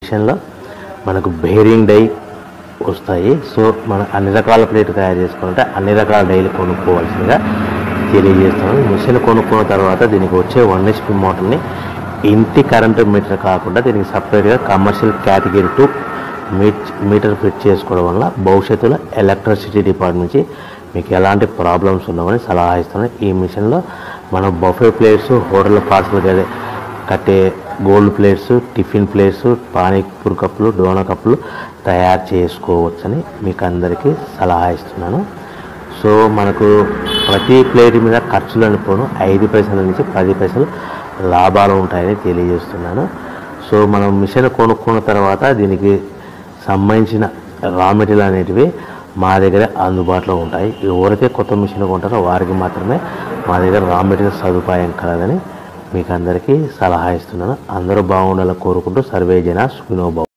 మిషన్లో మనకు bearing die వస్తాయి. సో మనం అన్ని రకాల ప్లేట్ తయారు చేసుకుంటే అన్ని రకాల డైలు కొనుక్కోవాల్సిందిగా తెలియజేస్తున్నాను. మిషన్ కొనుక్కున్న తర్వాత దీనికి వచ్చే 1 HP మోటార్ని ఇంటి కరెంటు మీటర్ కాకుండా దీనికి సపరేట్గా కమర్షియల్ కేటగిరీ 2 మీటర్ ఫిట్ చేసుకోవడం వల్ల భవిష్యత్తులో ఎలక్ట్రిసిటీ డిపార్ట్మెంట్ నుంచి మీకు ఎలాంటి ప్రాబ్లమ్స్ ఉండవని సలహా ఇస్తున్నాను. ఈ మిషన్లో మనం బఫే ప్లేట్స్, హోటల్ పార్సల్ కట్టే gold plates, tiffin plates, panipuri కప్పులు, డోనా కప్పులు తయారు చేసుకోవచ్చని మీకు అందరికీ సలహా ఇస్తున్నాను. సో మనకు ప్రతి ప్లేట్ మీద ఖర్చులు అనుకోను 5 పైసల నుంచి 10 పైసలు లాభాలు ఉంటాయని తెలియజేస్తున్నాను. సో మనం మిషన్ కొనుక్కున్న తర్వాత దీనికి సంబంధించిన రా మెటీరియల్ అనేటివి మా దగ్గర అందుబాటులో ఉంటాయి. ఎవరైతే కొత్త మిషన్ కొంటారో వారికి మాత్రమే మా దగ్గర రా మెటీరియల్ సదుపాయం కలదని మీకు అందరికీ సలహా ఇస్తున్నాను. అందరూ బాగుండాలని కోరుకుంటూ సర్వే జన సుఖినో భవ.